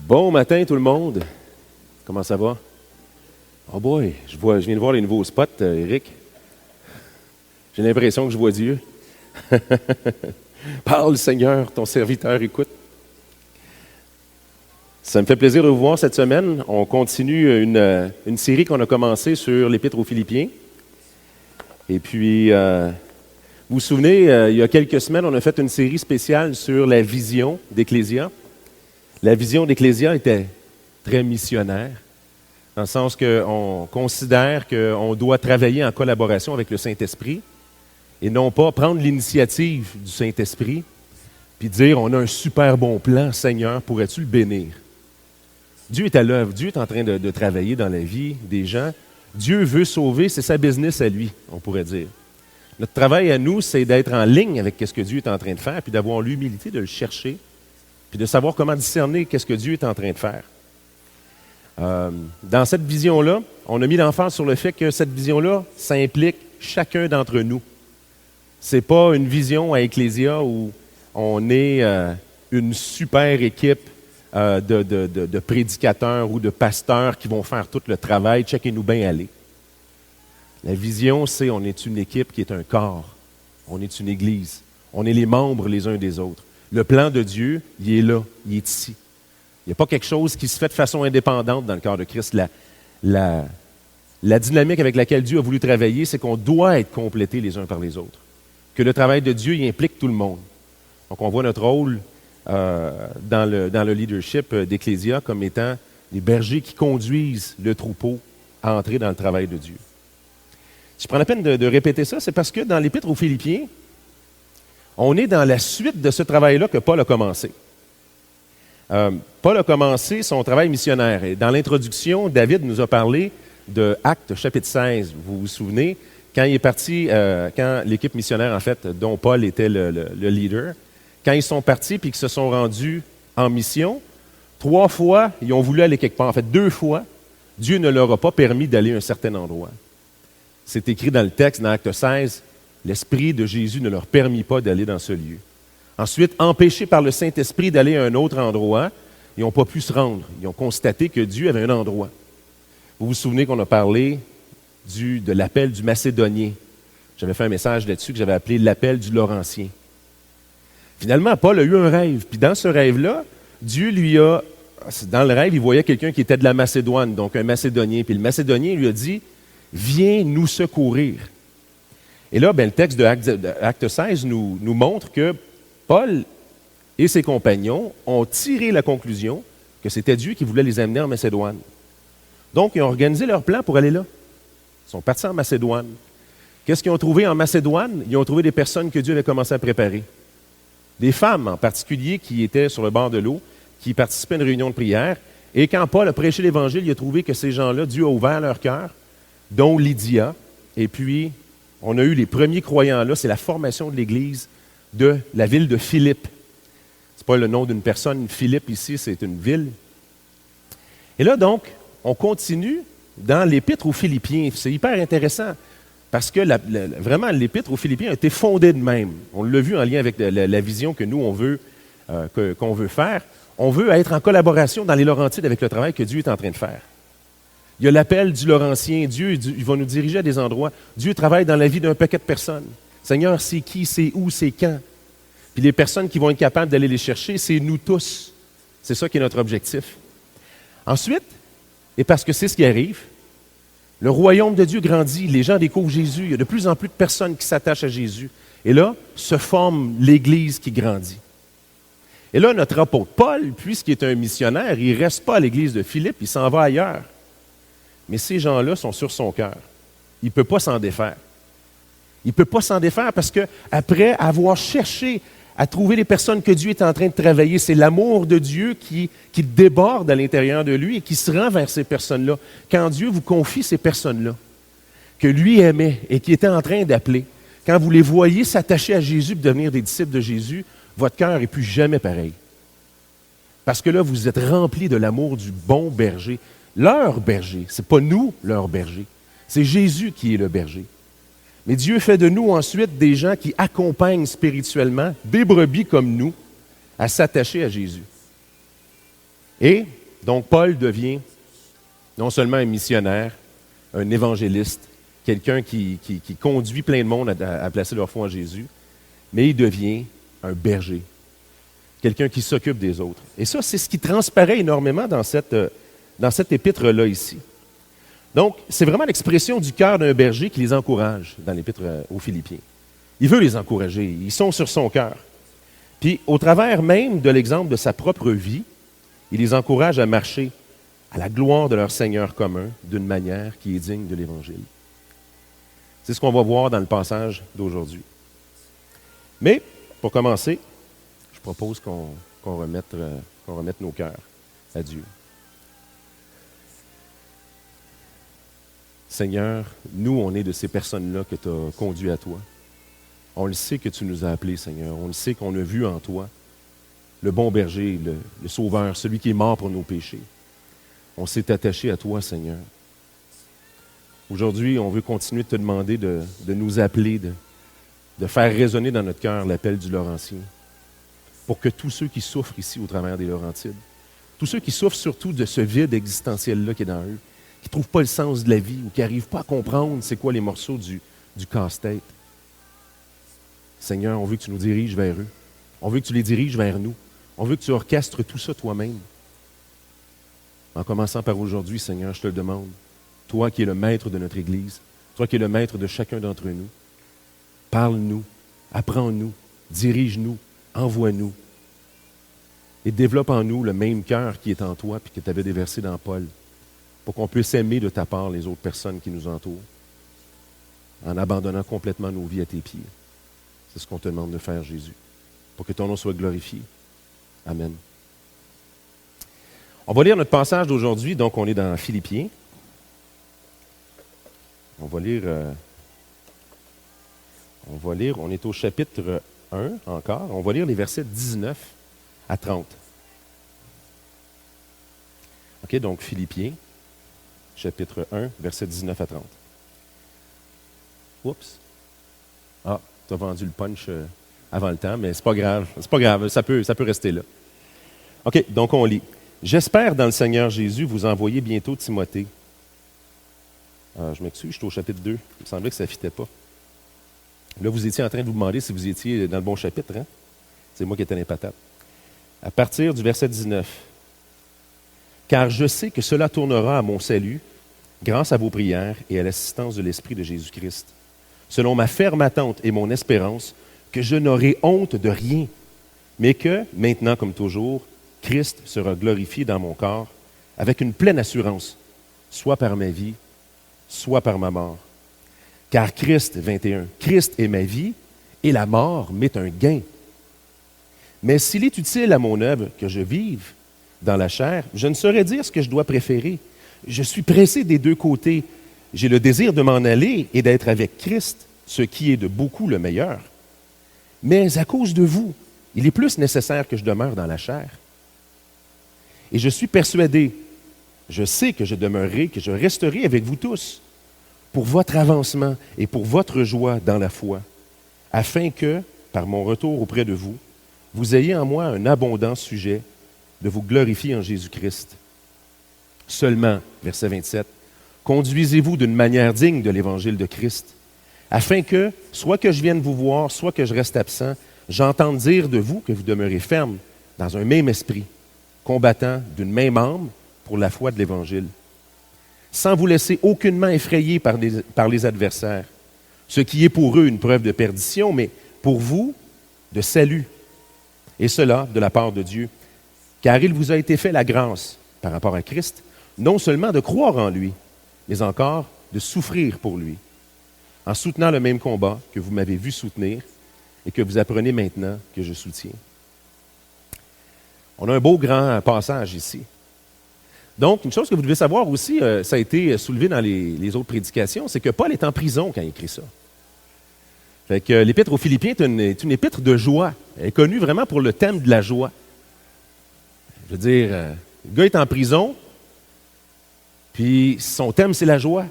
Bon matin tout le monde. Comment ça va? Oh boy, je viens de voir les nouveaux spots, Eric. J'ai l'impression que je vois Dieu. Parle Seigneur, ton serviteur écoute. Ça me fait plaisir de vous voir cette semaine. On continue une série qu'on a commencée sur l'Épître aux Philippiens. Et puis, vous vous souvenez, il y a quelques semaines, on a fait une série spéciale sur la vision d'Ecclésia. La vision d'Ecclésia était très missionnaire, dans le sens qu'on considère qu'on doit travailler en collaboration avec le Saint-Esprit et non pas prendre l'initiative du Saint-Esprit puis dire « On a un super bon plan, Seigneur, pourrais-tu le bénir? » Dieu est à l'œuvre, Dieu est en train de travailler dans la vie des gens. Dieu veut sauver, c'est sa business à lui, on pourrait dire. Notre travail à nous, c'est d'être en ligne avec ce que Dieu est en train de faire puis d'avoir l'humilité de le chercher puis de savoir comment discerner qu'est-ce que Dieu est en train de faire. Dans cette vision-là, on a mis l'emphase sur le fait que cette vision-là, ça implique chacun d'entre nous. Ce n'est pas une vision à Ecclésia où on est une super équipe de prédicateurs ou de pasteurs qui vont faire tout le travail, checkez-nous bien aller. La vision, c'est on est une équipe qui est un corps. On est une église. On est les membres les uns des autres. Le plan de Dieu, il est là, il est ici. Il n'y a pas quelque chose qui se fait de façon indépendante dans le corps de Christ. La dynamique avec laquelle Dieu a voulu travailler, c'est qu'on doit être complétés les uns par les autres. Que le travail de Dieu, il implique tout le monde. Donc, on voit notre rôle dans le leadership d'Ecclésia comme étant les bergers qui conduisent le troupeau à entrer dans le travail de Dieu. Si je prends la peine de répéter ça, c'est parce que dans l'Épître aux Philippiens, on est dans la suite de ce travail-là que Paul a commencé. Paul a commencé son travail missionnaire. Et dans l'introduction, David nous a parlé de Actes chapitre 16. Vous vous souvenez, quand il est parti, quand l'équipe missionnaire, en fait, dont Paul était le leader, quand ils sont partis puis qu'ils se sont rendus en mission, 3 fois, ils ont voulu aller quelque part. En fait, 2 fois, Dieu ne leur a pas permis d'aller à un certain endroit. C'est écrit dans le texte, dans Acte 16, l'Esprit de Jésus ne leur permit pas d'aller dans ce lieu. Ensuite, empêchés par le Saint-Esprit d'aller à un autre endroit, ils n'ont pas pu se rendre. Ils ont constaté que Dieu avait un endroit. Vous vous souvenez qu'on a parlé de l'appel du Macédonien. J'avais fait un message là-dessus que j'avais appelé l'appel du Laurentien. Finalement, Paul a eu un rêve. Puis dans ce rêve-là, Dieu lui a... Dans le rêve, il voyait quelqu'un qui était de la Macédoine, donc un Macédonien. Puis le Macédonien lui a dit « Viens nous secourir ». Et là, le texte de Acte 16 nous montre que Paul et ses compagnons ont tiré la conclusion que c'était Dieu qui voulait les amener en Macédoine. Donc, ils ont organisé leur plan pour aller là. Ils sont partis en Macédoine. Qu'est-ce qu'ils ont trouvé en Macédoine? Ils ont trouvé des personnes que Dieu avait commencé à préparer. Des femmes en particulier qui étaient sur le bord de l'eau, qui participaient à une réunion de prière. Et quand Paul a prêché l'Évangile, il a trouvé que ces gens-là, Dieu a ouvert leur cœur, dont Lydia. Et puis, on a eu les premiers croyants là. C'est la formation de l'Église de la ville de Philippe. Ce n'est pas le nom d'une personne. Philippe, ici, c'est une ville. Et là, donc, on continue dans l'Épître aux Philippiens. C'est hyper intéressant parce que vraiment, l'Épître aux Philippiens a été fondée de même. On l'a vu en lien avec la vision que nous, qu'on veut faire. On veut être en collaboration dans les Laurentides avec le travail que Dieu est en train de faire. Il y a l'appel du Laurentien. Dieu, il va nous diriger à des endroits. Dieu travaille dans la vie d'un paquet de personnes. Seigneur, c'est qui, c'est où, c'est quand? Puis les personnes qui vont être capables d'aller les chercher, c'est nous tous. C'est ça qui est notre objectif. Ensuite, et parce que c'est ce qui arrive, le royaume de Dieu grandit, les gens découvrent Jésus, il y a de plus en plus de personnes qui s'attachent à Jésus. Et là, se forme l'Église qui grandit. Et là, notre apôtre Paul, puisqu'il est un missionnaire, il ne reste pas à l'Église de Philippe, il s'en va ailleurs. Mais ces gens-là sont sur son cœur. Il ne peut pas s'en défaire. Il ne peut pas s'en défaire parce qu'après avoir cherché à trouver les personnes que Dieu est en train de travailler, c'est l'amour de Dieu qui déborde à l'intérieur de lui et qui se rend vers ces personnes-là. Quand Dieu vous confie ces personnes-là, que lui aimait et qui était en train d'appeler, quand vous les voyez s'attacher à Jésus et devenir des disciples de Jésus, votre cœur n'est plus jamais pareil. Parce que là, vous êtes remplis de l'amour du bon berger. Leur berger, ce n'est pas nous leur berger. C'est Jésus qui est le berger. Mais Dieu fait de nous ensuite des gens qui accompagnent spirituellement des brebis comme nous à s'attacher à Jésus. Et donc Paul devient non seulement un missionnaire, un évangéliste, quelqu'un qui conduit plein de monde à placer leur foi en Jésus, mais il devient un berger, quelqu'un qui s'occupe des autres. Et ça, c'est ce qui transparaît énormément dans cette épître-là ici. Donc, c'est vraiment l'expression du cœur d'un berger qui les encourage dans l'épître aux Philippiens. Il veut les encourager, ils sont sur son cœur. Puis, au travers même de l'exemple de sa propre vie, il les encourage à marcher à la gloire de leur Seigneur commun d'une manière qui est digne de l'Évangile. C'est ce qu'on va voir dans le passage d'aujourd'hui. Mais, pour commencer, je propose qu'on remette nos cœurs à Dieu. Seigneur, nous, on est de ces personnes-là que tu as conduit à toi. On le sait que tu nous as appelés, Seigneur. On le sait qu'on a vu en toi le bon berger, le sauveur, celui qui est mort pour nos péchés. On s'est attaché à toi, Seigneur. Aujourd'hui, on veut continuer de te demander de nous appeler, de faire résonner dans notre cœur l'appel du Laurentien, pour que tous ceux qui souffrent ici au travers des Laurentides, tous ceux qui souffrent surtout de ce vide existentiel-là qui est dans eux, qui ne trouvent pas le sens de la vie ou qui n'arrivent pas à comprendre c'est quoi les morceaux du casse-tête. Seigneur, on veut que tu nous diriges vers eux. On veut que tu les diriges vers nous. On veut que tu orchestres tout ça toi-même. En commençant par aujourd'hui, Seigneur, je te le demande, toi qui es le maître de notre Église, toi qui es le maître de chacun d'entre nous, parle-nous, apprends-nous, dirige-nous, envoie-nous et développe en nous le même cœur qui est en toi puis que tu avais déversé dans Paul, pour qu'on puisse aimer de ta part les autres personnes qui nous entourent, en abandonnant complètement nos vies à tes pieds. C'est ce qu'on te demande de faire, Jésus, pour que ton nom soit glorifié. Amen. On va lire notre passage d'aujourd'hui, donc on est dans Philippiens. On va lire, on est au chapitre 1 encore, on va lire les versets 19 à 30. OK, donc Philippiens, chapitre 1, versets 19 à 30. Oups. Ah, tu as vendu le punch avant le temps, mais c'est pas grave. C'est pas grave, ça peut rester là. OK, donc on lit. J'espère dans le Seigneur Jésus vous envoyer bientôt Timothée. Je m'excuse, je suis au chapitre 2. Il me semblait que ça ne fitait pas. Là, vous étiez en train de vous demander si vous étiez dans le bon chapitre, hein? C'est moi qui étais dans les patates. À partir du verset 19. Car je sais que cela tournera à mon salut, grâce à vos prières et à l'assistance de l'Esprit de Jésus-Christ, selon ma ferme attente et mon espérance, que je n'aurai honte de rien, mais que, maintenant comme toujours, Christ sera glorifié dans mon corps, avec une pleine assurance, soit par ma vie, soit par ma mort. Car Christ, 21, Christ est ma vie, et la mort m'est un gain. Mais s'il est utile à mon œuvre que je vive dans la chair, je ne saurais dire ce que je dois préférer. Je suis pressé des deux côtés. J'ai le désir de m'en aller et d'être avec Christ, ce qui est de beaucoup le meilleur. Mais à cause de vous, il est plus nécessaire que je demeure dans la chair. Et je suis persuadé, je sais que je demeurerai, que je resterai avec vous tous, pour votre avancement et pour votre joie dans la foi, afin que, par mon retour auprès de vous, vous ayez en moi un abondant sujet de vous glorifier en Jésus-Christ. Seulement, verset 27, conduisez-vous d'une manière digne de l'évangile de Christ, afin que, soit que je vienne vous voir, soit que je reste absent, j'entende dire de vous que vous demeurez ferme dans un même esprit, combattant d'une même âme pour la foi de l'Évangile, sans vous laisser aucunement effrayer par les adversaires, ce qui est pour eux une preuve de perdition, mais pour vous, de salut, et cela de la part de Dieu, car il vous a été fait la grâce, par rapport à Christ, non seulement de croire en lui, mais encore de souffrir pour lui, en soutenant le même combat que vous m'avez vu soutenir et que vous apprenez maintenant que je soutiens. On a un beau grand passage ici. Donc, une chose que vous devez savoir aussi, ça a été soulevé dans les autres prédications, c'est que Paul est en prison quand il écrit ça. Fait que l'épître aux Philippiens est une épître de joie. Elle est connue vraiment pour le thème de la joie. Je veux dire, le gars est en prison, puis son thème, c'est la joie.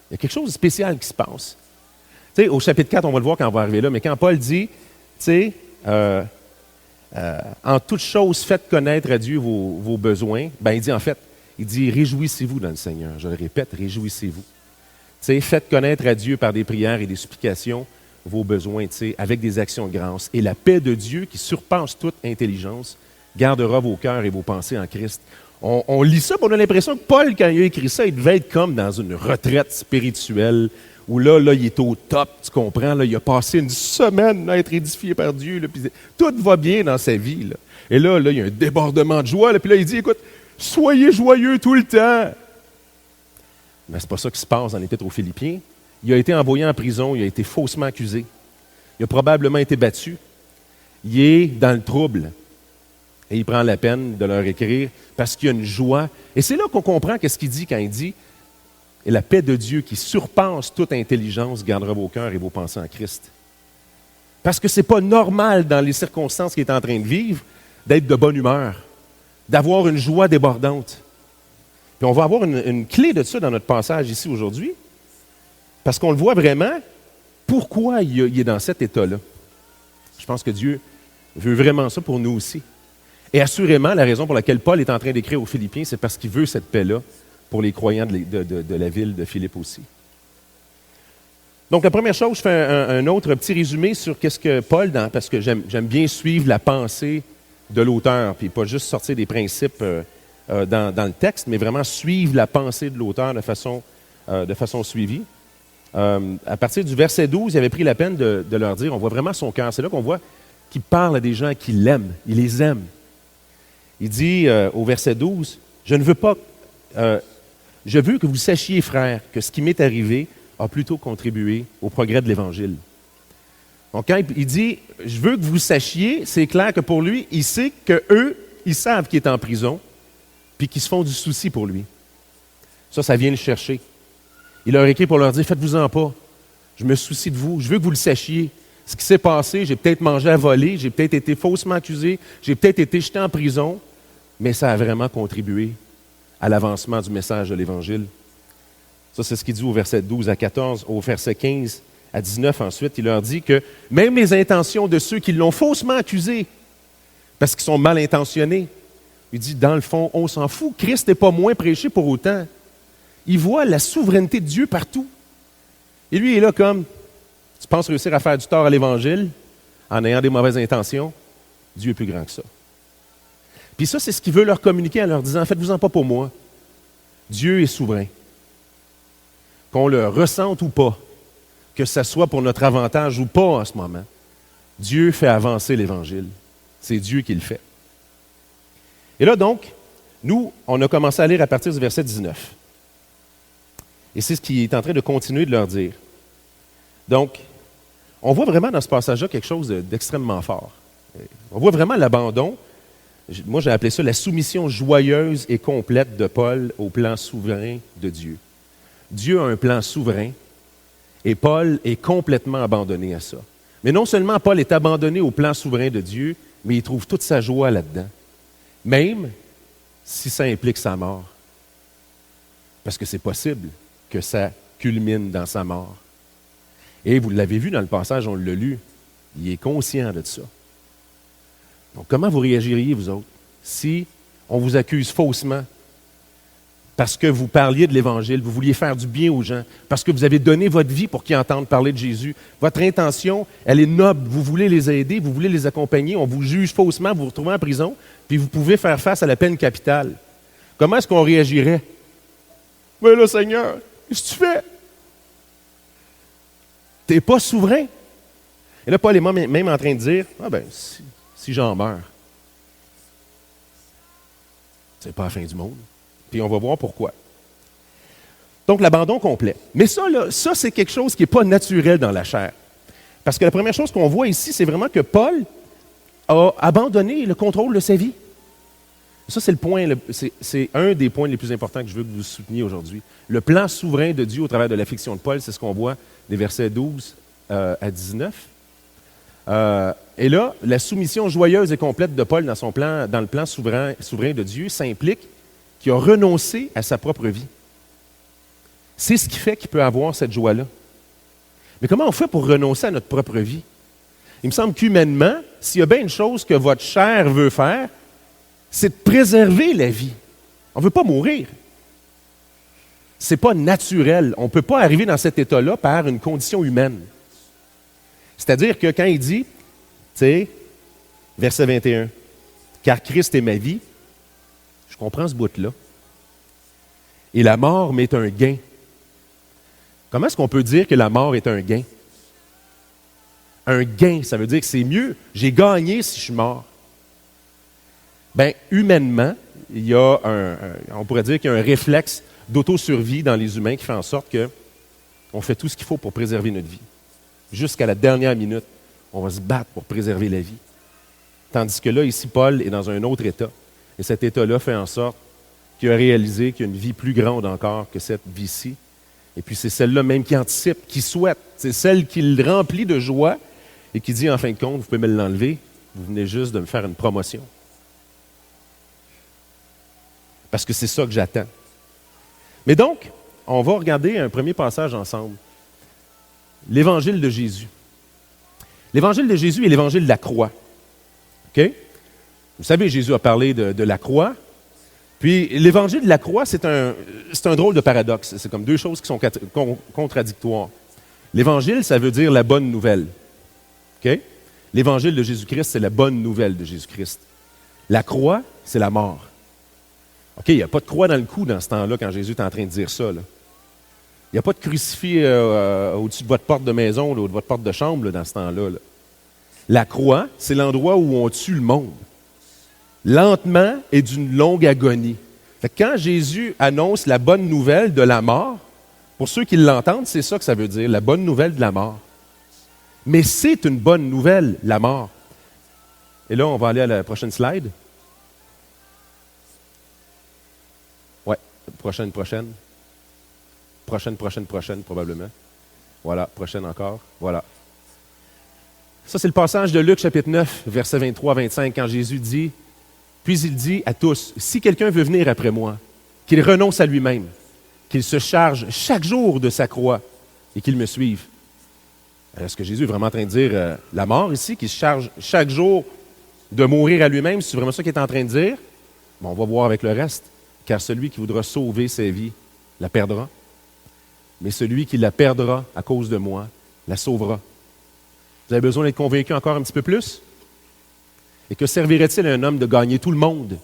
Il y a quelque chose de spécial qui se passe. Tu sais, au chapitre 4, on va le voir quand on va arriver là, mais quand Paul dit, tu sais, En toute chose, faites connaître à Dieu vos besoins. Ben, il dit, réjouissez-vous dans le Seigneur. Je le répète, réjouissez-vous. Tu sais, faites connaître à Dieu par des prières et des supplications vos besoins, tu sais, avec des actions de grâce. Et la paix de Dieu, qui surpasse toute intelligence, gardera vos cœurs et vos pensées en Christ. On lit ça, puis on a l'impression que Paul, quand il a écrit ça, il devait être comme dans une retraite spirituelle, où là, il est au top, tu comprends, là, il a passé une semaine à être édifié par Dieu, là, puis tout va bien dans sa vie. Là. Et là, il y a un débordement de joie, là, puis là, il dit, écoute, soyez joyeux tout le temps. Mais c'est pas ça qui se passe dans l'Épître aux Philippiens. Il a été envoyé en prison, il a été faussement accusé. Il a probablement été battu. Il est dans le trouble. Et il prend la peine de leur écrire parce qu'il y a une joie. Et c'est là qu'on comprend qu'est-ce qu'il dit quand il dit « Et la paix de Dieu qui surpasse toute intelligence gardera vos cœurs et vos pensées en Christ. » Parce que ce n'est pas normal dans les circonstances qu'il est en train de vivre d'être de bonne humeur, d'avoir une joie débordante. Puis on va avoir une clé de ça dans notre passage ici aujourd'hui, parce qu'on le voit vraiment, pourquoi il est dans cet état-là. Je pense que Dieu veut vraiment ça pour nous aussi. Et assurément, la raison pour laquelle Paul est en train d'écrire aux Philippiens, c'est parce qu'il veut cette paix-là pour les croyants de la ville de Philippe aussi. Donc, la première chose, je fais un autre petit résumé sur qu'est-ce que Paul, parce que j'aime bien suivre la pensée de l'auteur, puis pas juste sortir des principes dans le texte, mais vraiment suivre la pensée de l'auteur de façon suivie. À partir du verset 12, il avait pris la peine de leur dire, on voit vraiment son cœur. C'est là qu'on voit qu'il parle à des gens qui l'aiment, il les aime. Il dit au verset 12, « Je veux que vous sachiez, frères, que ce qui m'est arrivé a plutôt contribué au progrès de l'Évangile. » Donc, quand il dit « Je veux que vous sachiez », c'est clair que pour lui, il sait qu'eux, ils savent qu'il est en prison, puis qu'ils se font du souci pour lui. Ça vient le chercher. Il leur écrit pour leur dire « Faites-vous-en pas, je me soucie de vous, je veux que vous le sachiez. Ce qui s'est passé, j'ai peut-être mangé à voler, j'ai peut-être été faussement accusé, j'ai peut-être été jeté en prison, mais ça a vraiment contribué à l'avancement du message de l'Évangile. » Ça, c'est ce qu'il dit au verset 12 à 14, au verset 15 à 19 ensuite. Il leur dit que même les intentions de ceux qui l'ont faussement accusé, parce qu'ils sont mal intentionnés, il dit, dans le fond, on s'en fout, Christ n'est pas moins prêché pour autant. Il voit la souveraineté de Dieu partout. Et lui, il est là comme, tu penses réussir à faire du tort à l'Évangile en ayant des mauvaises intentions? Dieu est plus grand que ça. Puis ça, c'est ce qu'il veut leur communiquer en leur disant, faites-vous-en pas pour moi. Dieu est souverain. Qu'on le ressente ou pas, que ce soit pour notre avantage ou pas en ce moment, Dieu fait avancer l'Évangile. C'est Dieu qui le fait. Et là donc, nous, on a commencé à lire à partir du verset 19. Et c'est ce qu'il est en train de continuer de leur dire. Donc, on voit vraiment dans ce passage-là quelque chose d'extrêmement fort. On voit vraiment l'abandon. Moi, j'ai appelé ça la soumission joyeuse et complète de Paul au plan souverain de Dieu. Dieu a un plan souverain et Paul est complètement abandonné à ça. Mais non seulement Paul est abandonné au plan souverain de Dieu, mais il trouve toute sa joie là-dedans. Même si ça implique sa mort. Parce que c'est possible que ça culmine dans sa mort. Et vous l'avez vu dans le passage, on l'a lu, il est conscient de ça. Donc, comment vous réagiriez, vous autres, si on vous accuse faussement parce que vous parliez de l'Évangile, vous vouliez faire du bien aux gens, parce que vous avez donné votre vie pour qu'ils entendent parler de Jésus. Votre intention, elle est noble, vous voulez les aider, vous voulez les accompagner, on vous juge faussement, vous vous retrouvez en prison, puis vous pouvez faire face à la peine capitale. Comment est-ce qu'on réagirait? « Mais là, Seigneur, qu'est-ce que tu fais? Tu n'es pas souverain. » Et là, Paul est même en train de dire, « Ah ben, si j'en meurs, c'est pas la fin du monde. » Puis on va voir pourquoi. Donc, l'abandon complet. Mais ça, c'est quelque chose qui n'est pas naturel dans la chair. Parce que la première chose qu'on voit ici, c'est vraiment que Paul a abandonné le contrôle de sa vie. Ça, c'est c'est un des points les plus importants que je veux que vous souteniez aujourd'hui. Le plan souverain de Dieu au travers de l'affliction de Paul, c'est ce qu'on voit des versets 12 à 19. Et là, la soumission joyeuse et complète de Paul dans le plan souverain de Dieu, ça implique qu'il a renoncé à sa propre vie. C'est ce qui fait qu'il peut avoir cette joie-là. Mais comment on fait pour renoncer à notre propre vie? Il me semble qu'humainement, s'il y a bien une chose que votre chair veut faire, c'est de préserver la vie. On ne veut pas mourir. Ce n'est pas naturel. On ne peut pas arriver dans cet état-là par une condition humaine. C'est-à-dire que quand il dit, tu sais, verset 21, « Car Christ est ma vie », je comprends ce bout-là. Et la mort m'est un gain. Comment est-ce qu'on peut dire que la mort est un gain? Un gain, ça veut dire que c'est mieux. J'ai gagné si je suis mort. Bien, humainement, il y a on pourrait dire qu'il y a un réflexe d'autosurvie dans les humains qui fait en sorte qu'on fait tout ce qu'il faut pour préserver notre vie. Jusqu'à la dernière minute, on va se battre pour préserver la vie. Tandis que là, ici, Paul est dans un autre état. Et cet état-là fait en sorte qu'il a réalisé qu'il y a une vie plus grande encore que cette vie-ci. Et puis c'est celle-là même qui anticipe, qui souhaite. C'est celle qui le remplit de joie et qui dit, en fin de compte, vous pouvez me l'enlever, vous venez juste de me faire une promotion. Parce que c'est ça que j'attends. Mais donc, on va regarder un premier passage ensemble. L'Évangile de Jésus. L'Évangile de Jésus est l'Évangile de la croix. OK? Vous savez, Jésus a parlé de la croix. Puis, l'Évangile de la croix, c'est un drôle de paradoxe. C'est comme deux choses qui sont contradictoires. L'Évangile, ça veut dire la bonne nouvelle. OK? L'Évangile de Jésus-Christ, c'est la bonne nouvelle de Jésus-Christ. La croix, c'est la mort. OK, il n'y a pas de croix dans le cou dans ce temps-là, quand Jésus est en train de dire ça. Là. Il n'y a pas de crucifix au-dessus de votre porte de maison, là, ou de votre porte de chambre là, dans ce temps-là. Là. La croix, c'est l'endroit où on tue le monde. Lentement et d'une longue agonie. Fait que quand Jésus annonce la bonne nouvelle de la mort, pour ceux qui l'entendent, c'est ça que ça veut dire, la bonne nouvelle de la mort. Mais c'est une bonne nouvelle, la mort. Et là, on va aller à la prochaine slide. Ouais, prochaine, probablement. Voilà, prochaine encore. Voilà. Ça, c'est le passage de Luc, chapitre 9, versets 23 à 25, quand Jésus dit, puis il dit à tous, « Si quelqu'un veut venir après moi, qu'il renonce à lui-même, qu'il se charge chaque jour de sa croix et qu'il me suive. » Est-ce que Jésus est vraiment en train de dire la mort ici, qu'il se charge chaque jour de mourir à lui-même? C'est vraiment ça qu'il est en train de dire? Bon, on va voir avec le reste. Car celui qui voudra sauver sa vie la perdra. Mais celui qui la perdra à cause de moi la sauvera. Vous avez besoin d'être convaincu encore un petit peu plus? Et que servirait-il à un homme de gagner tout le monde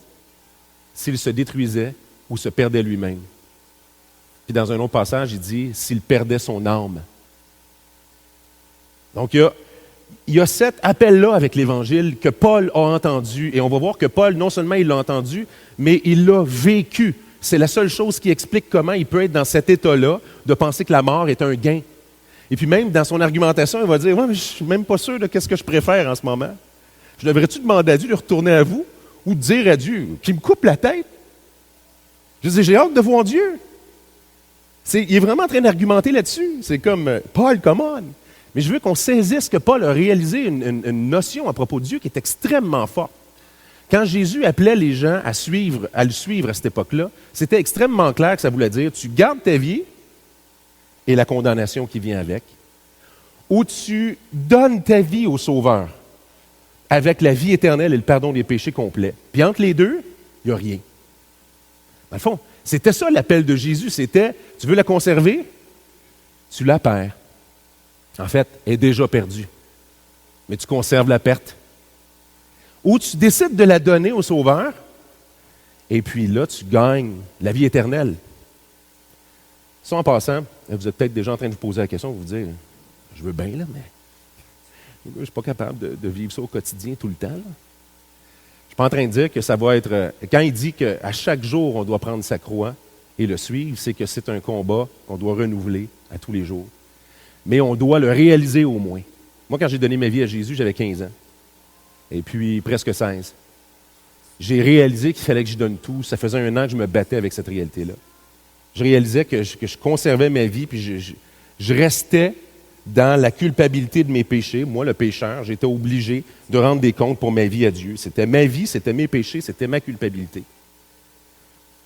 s'il se détruisait ou se perdait lui-même? Puis dans un autre passage, il dit, s'il perdait son âme. Donc il y a cet appel-là avec l'Évangile que Paul a entendu. Et on va voir que Paul, non seulement il l'a entendu, mais il l'a vécu. C'est la seule chose qui explique comment il peut être dans cet état-là de penser que la mort est un gain. Et puis même dans son argumentation, il va dire, « Ouais, mais je ne suis même pas sûr de qu'est-ce que je préfère en ce moment. Je devrais-tu demander à Dieu de retourner à vous ou de dire à Dieu qu'il me coupe la tête? » Je dis, j'ai hâte de voir Dieu. Il est vraiment en train d'argumenter là-dessus. C'est comme, Paul, come on. Mais je veux qu'on saisisse que Paul a réalisé une notion à propos de Dieu qui est extrêmement forte. Quand Jésus appelait les gens à le suivre à cette époque-là, c'était extrêmement clair que ça voulait dire, tu gardes ta vie et la condamnation qui vient avec, ou tu donnes ta vie au Sauveur avec la vie éternelle et le pardon des péchés complet. Puis entre les deux, il n'y a rien. Dans le fond, c'était ça l'appel de Jésus, c'était, tu veux la conserver, tu la perds. En fait, elle est déjà perdue, mais tu conserves la perte. Ou tu décides de la donner au Sauveur, et puis là, tu gagnes la vie éternelle. Ça, en passant, vous êtes peut-être déjà en train de vous poser la question, vous dire, je veux bien, là, mais je ne suis pas capable de vivre ça au quotidien tout le temps. Là. Je ne suis pas en train de dire que ça va être... Quand il dit qu'à chaque jour, on doit prendre sa croix et le suivre, c'est que c'est un combat qu'on doit renouveler à tous les jours. Mais on doit le réaliser au moins. Moi, quand j'ai donné ma vie à Jésus, j'avais 15 ans. Et puis, presque 16. J'ai réalisé qu'il fallait que je donne tout. Ça faisait 1 an que je me battais avec cette réalité-là. Je réalisais que je conservais ma vie, puis je restais dans la culpabilité de mes péchés. Moi, le pécheur, j'étais obligé de rendre des comptes pour ma vie à Dieu. C'était ma vie, c'était mes péchés, c'était ma culpabilité.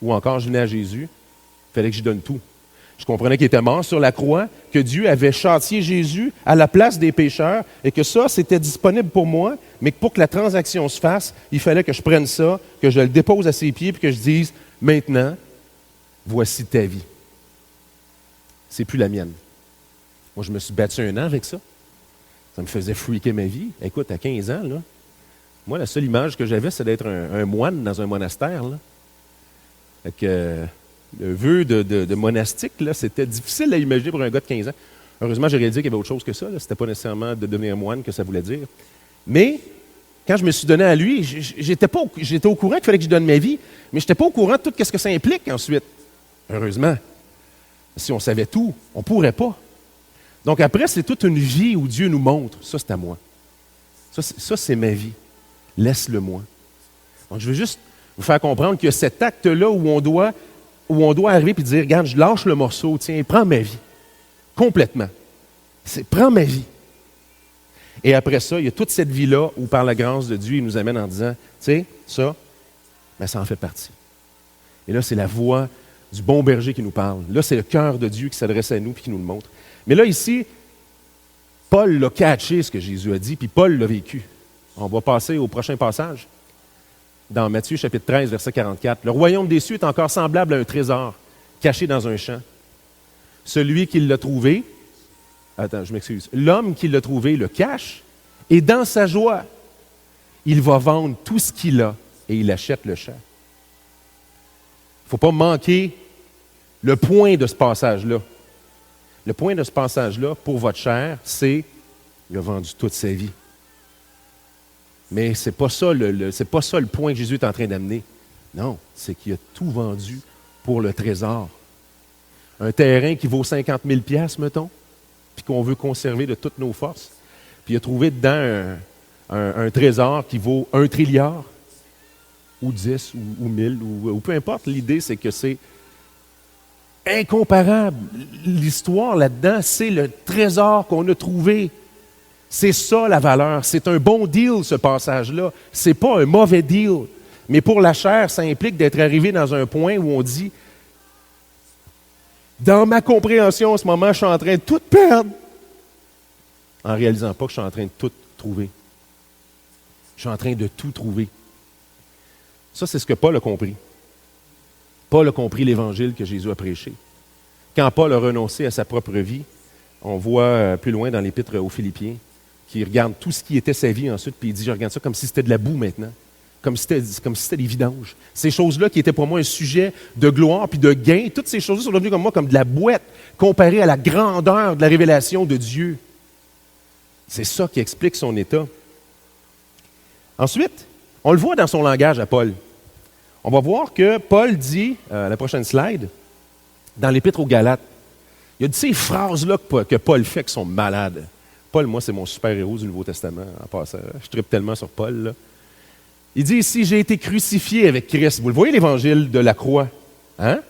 Ou encore, je venais à Jésus, il fallait que je donne tout. Je comprenais qu'il était mort sur la croix, que Dieu avait châtié Jésus à la place des pécheurs et que ça, c'était disponible pour moi, mais que pour que la transaction se fasse, il fallait que je prenne ça, que je le dépose à ses pieds puis que je dise, maintenant, voici ta vie. C'est plus la mienne. Moi, je me suis battu un an avec ça. Ça me faisait freaker ma vie. Écoute, à 15 ans, là, moi, la seule image que j'avais, c'est d'être un moine dans un monastère. Là. Fait que, le vœu de monastique, là, c'était difficile à imaginer pour un gars de 15 ans. Heureusement, j'ai réalisé qu'il y avait autre chose que ça. Ce n'était pas nécessairement de devenir moine que ça voulait dire. Mais, quand je me suis donné à lui, j'étais au courant qu'il fallait que je donne ma vie, mais je n'étais pas au courant de tout ce que ça implique ensuite. Heureusement. Si on savait tout, on ne pourrait pas. Donc après, c'est toute une vie où Dieu nous montre. Ça, c'est à moi. Ça, c'est ma vie. Laisse-le-moi. Donc, je veux juste vous faire comprendre qu'il y a cet acte-là où on doit arriver et dire, regarde, je lâche le morceau, tiens, prends ma vie. Complètement. Prends ma vie. Et après ça, il y a toute cette vie-là où, par la grâce de Dieu, il nous amène en disant, tu sais, ça, ben, ça en fait partie. Et là, c'est la voix du bon berger qui nous parle. Là, c'est le cœur de Dieu qui s'adresse à nous et qui nous le montre. Mais là, ici, Paul l'a catché, ce que Jésus a dit, puis Paul l'a vécu. On va passer au prochain passage, dans Matthieu chapitre 13, verset 44. « Le royaume des cieux est encore semblable à un trésor caché dans un champ. Celui qui l'a trouvé, l'homme qui l'a trouvé le cache, et dans sa joie, il va vendre tout ce qu'il a et il achète le champ. » Il ne faut pas manquer le point de ce passage-là. Le point de ce passage-là, pour votre chair, c'est qu'il a vendu toute sa vie. Mais ce n'est pas ça le point que Jésus est en train d'amener. Non, c'est qu'il a tout vendu pour le trésor. Un terrain qui vaut 50 000 $, mettons, puis qu'on veut conserver de toutes nos forces. Puis il a trouvé dedans un trésor qui vaut 1 trilliard, ou 10, ou 1000, ou peu importe. L'idée, c'est que c'est incomparable. L'histoire là-dedans, c'est le trésor qu'on a trouvé. C'est ça la valeur. C'est un bon deal, ce passage-là. C'est pas un mauvais deal. Mais pour la chair, ça implique d'être arrivé dans un point où on dit, dans ma compréhension, en ce moment, je suis en train de tout perdre. En réalisant pas que je suis en train de tout trouver. Je suis en train de tout trouver. Ça, c'est ce que Paul a compris. Paul a compris l'Évangile que Jésus a prêché. Quand Paul a renoncé à sa propre vie, on voit plus loin dans l'Épître aux Philippiens, qu'il regarde tout ce qui était sa vie ensuite, puis il dit, je regarde ça comme si c'était de la boue maintenant, comme si c'était des vidanges. Ces choses-là qui étaient pour moi un sujet de gloire puis de gain, toutes ces choses-là sont devenues comme moi comme de la boîte comparée à la grandeur de la révélation de Dieu. C'est ça qui explique son état. Ensuite, on le voit dans son langage à Paul. On va voir que Paul dit, à la prochaine slide, dans l'Épître aux Galates, il y a de ces phrases-là que Paul fait qui sont malades. Paul, moi, c'est mon super-héros du Nouveau Testament, en passant. Je trippe tellement sur Paul, là. Il dit ici, j'ai été crucifié avec Christ. Vous le voyez, l'évangile de la croix. Hein?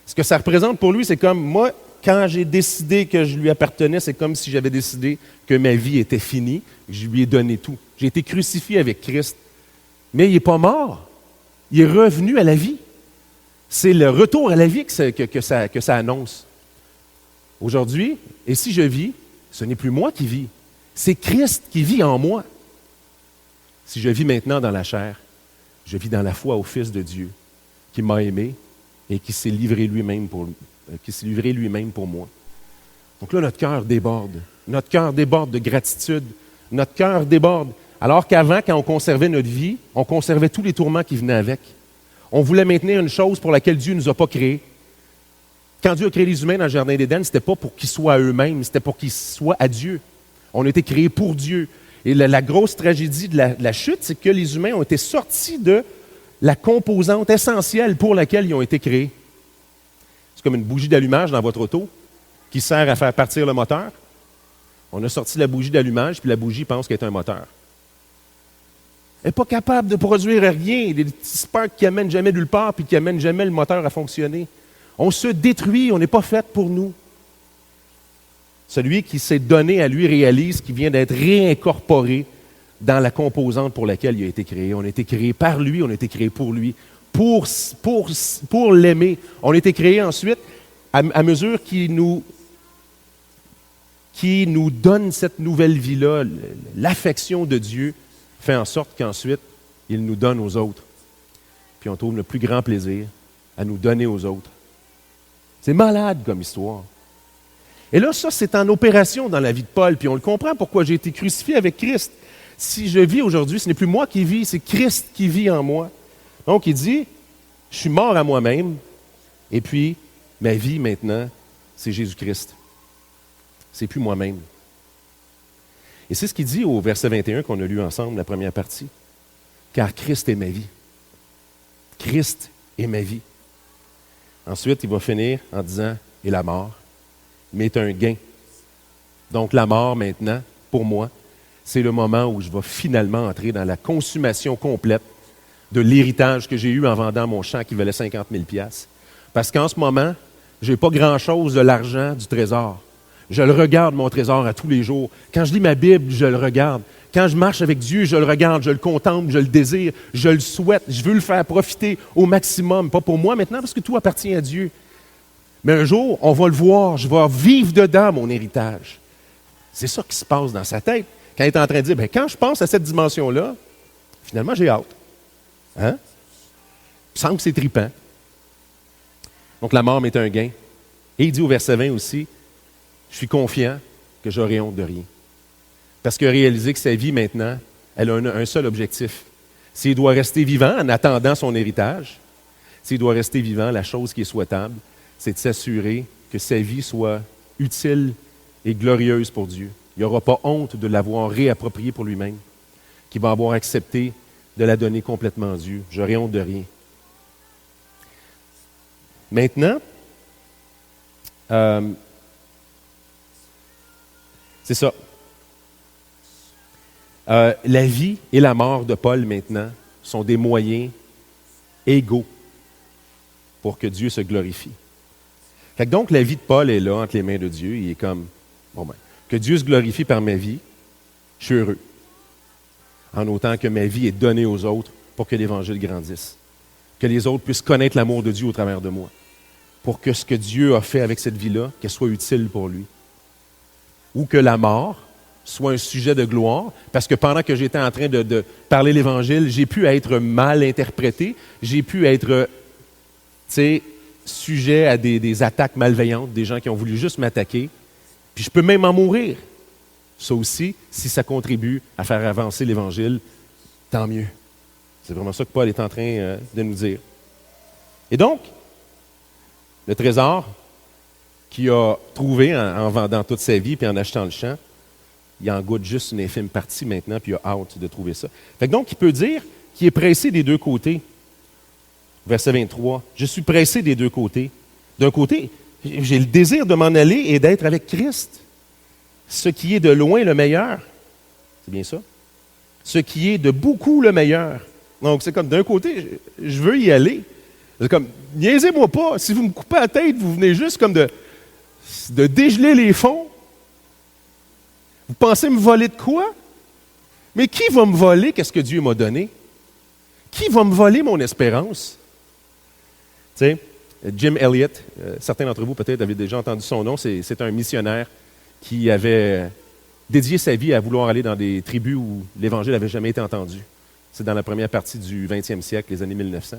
Ce que ça représente pour lui, c'est comme, moi, quand j'ai décidé que je lui appartenais, c'est comme si j'avais décidé que ma vie était finie, que je lui ai donné tout. J'ai été crucifié avec Christ. Mais il n'est pas mort. Il est revenu à la vie. C'est le retour à la vie que ça annonce. Aujourd'hui, et si je vis, ce n'est plus moi qui vis, c'est Christ qui vit en moi. Si je vis maintenant dans la chair, je vis dans la foi au Fils de Dieu, qui m'a aimé et qui s'est livré lui-même pour moi. Donc là, notre cœur déborde. Notre cœur déborde de gratitude. Notre cœur déborde. Alors qu'avant, quand on conservait notre vie, on conservait tous les tourments qui venaient avec. On voulait maintenir une chose pour laquelle Dieu ne nous a pas créés. Quand Dieu a créé les humains dans le Jardin d'Éden, ce n'était pas pour qu'ils soient à eux-mêmes, c'était pour qu'ils soient à Dieu. On a été créés pour Dieu. Et la grosse tragédie de la chute, c'est que les humains ont été sortis de la composante essentielle pour laquelle ils ont été créés. C'est comme une bougie d'allumage dans votre auto qui sert à faire partir le moteur. On a sorti la bougie d'allumage, puis la bougie pense qu'elle est un moteur. Elle n'est pas capable de produire rien. Des petits sparks qui n'amènent jamais nulle part puis qui n'amènent jamais le moteur à fonctionner. On se détruit, on n'est pas fait pour nous. Celui qui s'est donné à lui réalise qu'il vient d'être réincorporé dans la composante pour laquelle il a été créé. On a été créé par lui, on a été créé pour lui, pour l'aimer. On a été créé ensuite à mesure qu'il nous donne cette nouvelle vie-là, l'affection de Dieu fait en sorte qu'ensuite, il nous donne aux autres. Puis on trouve le plus grand plaisir à nous donner aux autres. C'est malade comme histoire. Et là, ça, c'est en opération dans la vie de Paul, puis on le comprend pourquoi j'ai été crucifié avec Christ. Si je vis aujourd'hui, ce n'est plus moi qui vis, c'est Christ qui vit en moi. Donc, il dit, je suis mort à moi-même, et puis, ma vie maintenant, c'est Jésus-Christ. C'est plus moi-même. Et c'est ce qu'il dit au verset 21 qu'on a lu ensemble, la première partie. Car Christ est ma vie. Christ est ma vie. Ensuite, il va finir en disant, et la mort m'est un gain. Donc, la mort maintenant, pour moi, c'est le moment où je vais finalement entrer dans la consommation complète de l'héritage que j'ai eu en vendant mon champ qui valait 50 000 $. Parce qu'en ce moment, je n'ai pas grand-chose de l'argent du trésor. Je le regarde, mon trésor, à tous les jours. Quand je lis ma Bible, je le regarde. Quand je marche avec Dieu, je le regarde, je le contemple, je le désire, je le souhaite. Je veux le faire profiter au maximum. Pas pour moi maintenant, parce que tout appartient à Dieu. Mais un jour, on va le voir. Je vais vivre dedans mon héritage. C'est ça qui se passe dans sa tête. Quand il est en train de dire, bien, quand je pense à cette dimension-là, finalement, j'ai hâte. Hein? Il me semble que c'est trippant. Donc, la mort m'est un gain. Et il dit au verset 20 aussi, je suis confiant que j'aurai honte de rien. Parce que réaliser que sa vie maintenant, elle a un seul objectif. S'il doit rester vivant en attendant son héritage, s'il doit rester vivant, la chose qui est souhaitable, c'est de s'assurer que sa vie soit utile et glorieuse pour Dieu. Il n'aura pas honte de l'avoir réappropriée pour lui-même, qu'il va avoir accepté de la donner complètement à Dieu. J'aurai honte de rien. Maintenant, c'est ça. La vie et la mort de Paul, maintenant, sont des moyens égaux pour que Dieu se glorifie. Fait que donc, la vie de Paul est là, entre les mains de Dieu. Il est comme, bon ben, que Dieu se glorifie par ma vie, je suis heureux. En autant que ma vie est donnée aux autres pour que l'Évangile grandisse. Que les autres puissent connaître l'amour de Dieu au travers de moi. Pour que ce que Dieu a fait avec cette vie-là, qu'elle soit utile pour lui. Ou que la mort soit un sujet de gloire, parce que pendant que j'étais en train de parler l'Évangile, j'ai pu être mal interprété, j'ai pu être, sujet à des attaques malveillantes, des gens qui ont voulu juste m'attaquer, puis je peux même en mourir. Ça aussi, si ça contribue à faire avancer l'Évangile, tant mieux. C'est vraiment ça que Paul est en train de nous dire. Et donc, le trésor qu'il a trouvé en vendant toute sa vie puis en achetant le champ, il en goûte juste une infime partie maintenant, puis il a hâte de trouver ça. Fait que donc, il peut dire qu'il est pressé des deux côtés. Verset 23, « Je suis pressé des deux côtés. D'un côté, j'ai le désir de m'en aller et d'être avec Christ. Ce qui est de loin le meilleur. » C'est bien ça? Ce qui est de beaucoup le meilleur. Donc, c'est comme d'un côté, je veux y aller. C'est comme, niaisez-moi pas. Si vous me coupez la tête, vous venez juste comme de dégeler les fonds. Vous pensez me voler de quoi? Mais qui va me voler qu'est-ce que Dieu m'a donné? Qui va me voler mon espérance? Tu sais, Jim Elliot, certains d'entre vous peut-être avaient déjà entendu son nom, c'est un missionnaire qui avait dédié sa vie à vouloir aller dans des tribus où l'Évangile n'avait jamais été entendu. C'est dans la première partie du 20e siècle, les années 1900.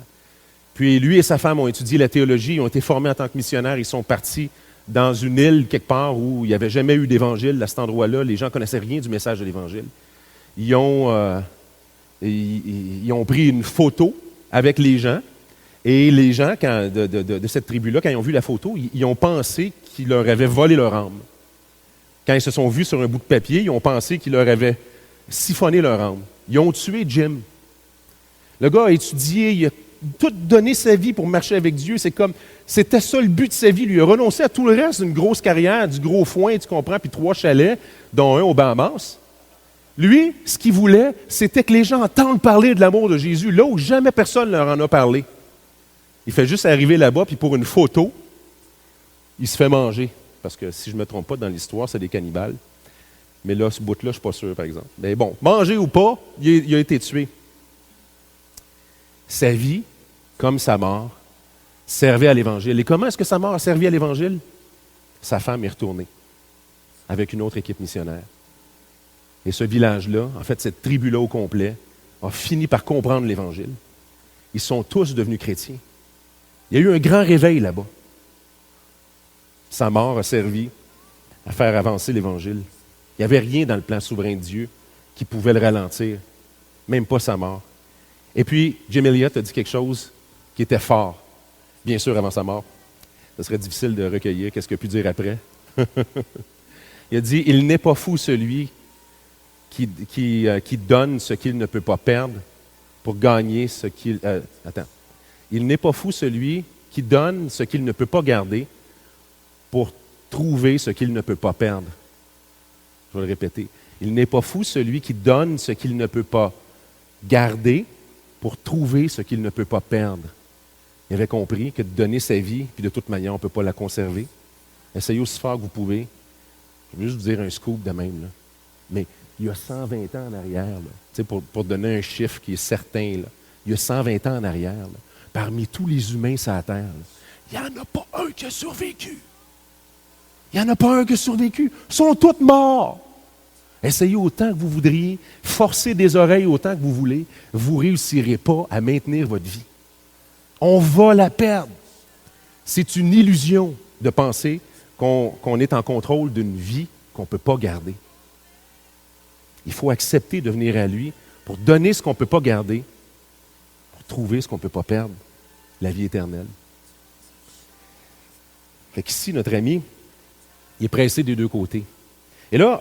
Puis lui et sa femme ont étudié la théologie, ils ont été formés en tant que missionnaires, ils sont partis dans une île quelque part où il n'y avait jamais eu d'Évangile. À cet endroit-là, les gens ne connaissaient rien du message de l'Évangile. Ils ont pris une photo avec les gens, et les gens de cette tribu-là, quand ils ont vu la photo, ils ont pensé qu'il leur avait volé leur âme. Quand ils se sont vus sur un bout de papier, ils ont pensé qu'il leur avait siphonné leur âme. Ils ont tué Jim. Le gars a étudié, il a tout donné sa vie pour marcher avec Dieu. C'était ça le but de sa vie. Lui, il a renoncé à tout le reste d'une grosse carrière, du gros foin, tu comprends, puis 3 chalets, dont un aux Bahamas. Lui, ce qu'il voulait, c'était que les gens entendent parler de l'amour de Jésus, là où jamais personne ne leur en a parlé. Il fait juste arriver là-bas, puis pour une photo, il se fait manger. Parce que si je ne me trompe pas, dans l'histoire, c'est des cannibales. Mais là, ce bout-là, je ne suis pas sûr, par exemple. Mais bon, manger ou pas, il a été tué. Sa vie, comme sa mort, servait à l'Évangile. Et comment est-ce que sa mort a servi à l'Évangile? Sa femme est retournée avec une autre équipe missionnaire. Et ce village-là, en fait, cette tribu-là au complet, a fini par comprendre l'Évangile. Ils sont tous devenus chrétiens. Il y a eu un grand réveil là-bas. Sa mort a servi à faire avancer l'Évangile. Il n'y avait rien dans le plan souverain de Dieu qui pouvait le ralentir, même pas sa mort. Et puis, Jim Elliot a dit quelque chose qui était fort, bien sûr, avant sa mort. Ce serait difficile de recueillir qu'est-ce qu'il a pu dire après. Il a dit, « Il n'est pas fou celui qui donne ce qu'il ne peut pas perdre pour gagner ce qu'il... attends. Il n'est pas fou celui qui donne ce qu'il ne peut pas garder pour trouver ce qu'il ne peut pas perdre. » Je vais le répéter. Il n'est pas fou celui qui donne ce qu'il ne peut pas garder pour trouver ce qu'il ne peut pas perdre. Il avait compris que de donner sa vie, puis de toute manière, on ne peut pas la conserver. Essayez aussi fort que vous pouvez. Je vais juste vous dire un scoop de même. Là. Mais il y a 120 ans en arrière, là, pour donner un chiffre qui est certain, là, il y a 120 ans en arrière, là, parmi tous les humains sur la Terre, là, il n'y en a pas un qui a survécu. Il n'y en a pas un qui a survécu. Ils sont tous morts. Essayez autant que vous voudriez, forcez des oreilles autant que vous voulez, vous ne réussirez pas à maintenir votre vie. On va la perdre. C'est une illusion de penser qu'on est en contrôle d'une vie qu'on ne peut pas garder. Il faut accepter de venir à lui pour donner ce qu'on ne peut pas garder, pour trouver ce qu'on ne peut pas perdre, la vie éternelle. Fait qu'ici, notre ami, il est pressé des deux côtés. Et là,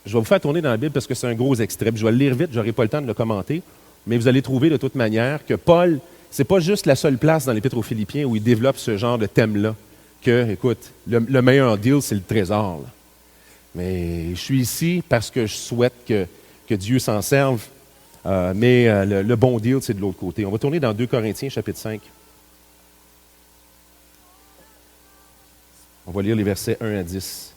je vais vous faire tourner dans la Bible parce que c'est un gros extrait. Je vais le lire vite, je n'aurai pas le temps de le commenter, mais vous allez trouver de toute manière que Paul, ce n'est pas juste la seule place dans l'Épître aux Philippiens où il développe ce genre de thème-là, que, écoute, le meilleur deal, c'est le trésor. Là. Mais je suis ici parce que je souhaite que Dieu s'en serve, mais le bon deal, c'est de l'autre côté. On va tourner dans 2 Corinthiens, chapitre 5. On va lire les versets 1 à 10.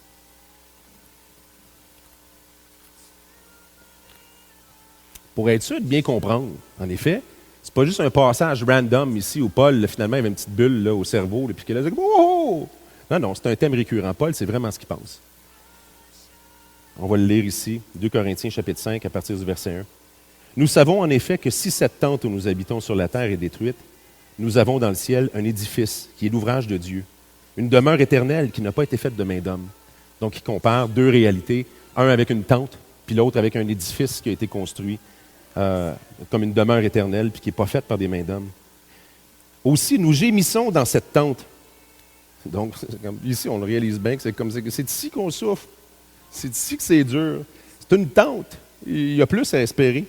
Pour être sûr de bien comprendre, en effet, c'est pas juste un passage random ici où Paul, là, finalement, il avait une petite bulle là, au cerveau, puis qu'il a dit « Oh! » Non, c'est un thème récurrent. Paul, c'est vraiment ce qu'il pense. On va le lire ici, 2 Corinthiens, chapitre 5, à partir du verset 1. « Nous savons en effet que si cette tente où nous habitons sur la terre est détruite, nous avons dans le ciel un édifice qui est l'ouvrage de Dieu, une demeure éternelle qui n'a pas été faite de main d'homme. » Donc, il compare deux réalités, un avec une tente, puis l'autre avec un édifice qui a été construit comme une demeure éternelle, puis qui n'est pas faite par des mains d'hommes. « Aussi, nous gémissons dans cette tente. » Donc, ici, on le réalise bien que c'est ici qu'on souffre. C'est ici que c'est dur. C'est une tente. Il y a plus à espérer.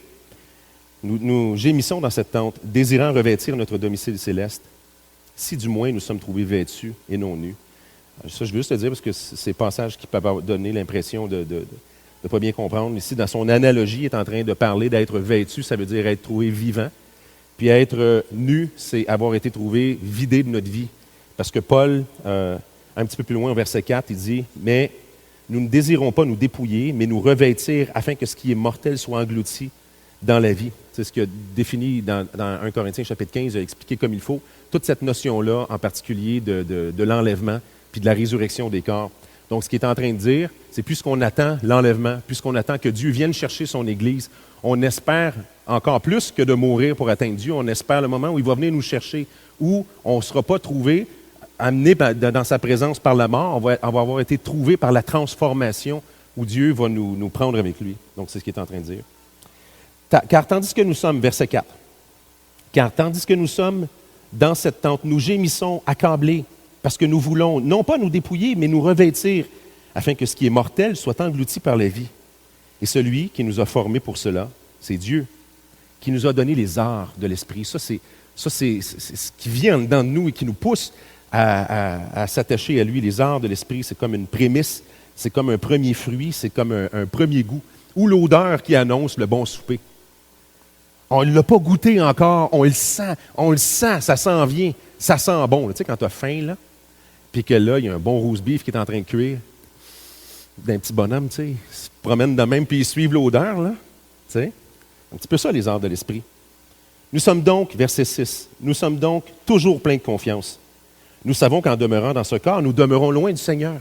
Nous gémissons dans cette tente, désirant revêtir notre domicile céleste, si du moins nous sommes trouvés vêtus et non nus. Ça, je veux juste le dire parce que c'est ces passages qui peuvent donner l'impression de ne pas bien comprendre. Ici, dans son analogie, il est en train de parler d'être vêtu, ça veut dire être trouvé vivant. Puis être nu, c'est avoir été trouvé vidé de notre vie. Parce que Paul, un petit peu plus loin, au verset 4, il dit « Mais nous ne désirons pas nous dépouiller, mais nous revêtir afin que ce qui est mortel soit englouti dans la vie. » C'est ce qu'il a défini dans 1 Corinthiens chapitre 15, il a expliqué comme il faut toute cette notion-là, en particulier de l'enlèvement puis de la résurrection des corps. Donc, ce qu'il est en train de dire, c'est puisqu'on attend l'enlèvement, puisqu'on attend que Dieu vienne chercher son Église, on espère encore plus que de mourir pour atteindre Dieu, on espère le moment où il va venir nous chercher, où on ne sera pas trouvé, amené dans sa présence par la mort, on va avoir été trouvé par la transformation où Dieu va nous prendre avec lui. Donc, c'est ce qu'il est en train de dire. Car tandis que nous sommes, verset 4, car tandis que nous sommes dans cette tente, nous gémissons accablés, parce que nous voulons non pas nous dépouiller, mais nous revêtir, afin que ce qui est mortel soit englouti par la vie. Et celui qui nous a formés pour cela, c'est Dieu, qui nous a donné les arts de l'esprit. Ça, c'est ce qui vient en dedans de nous et qui nous pousse à s'attacher à lui. Les arts de l'esprit, c'est comme une prémisse, c'est comme un premier fruit, c'est comme un premier goût, ou l'odeur qui annonce le bon souper. On ne l'a pas goûté encore, on le sent, ça s'en vient, ça sent bon. Tu sais, quand tu as faim, là, puis que là, il y a un bon roast beef qui est en train de cuire, d'un petit bonhomme, tu sais, il se promène de même, puis il suit l'odeur, là, tu sais. Un petit peu ça, les arts de l'esprit. Nous sommes donc, verset 6, nous sommes donc toujours pleins de confiance. Nous savons qu'en demeurant dans ce corps, nous demeurons loin du Seigneur.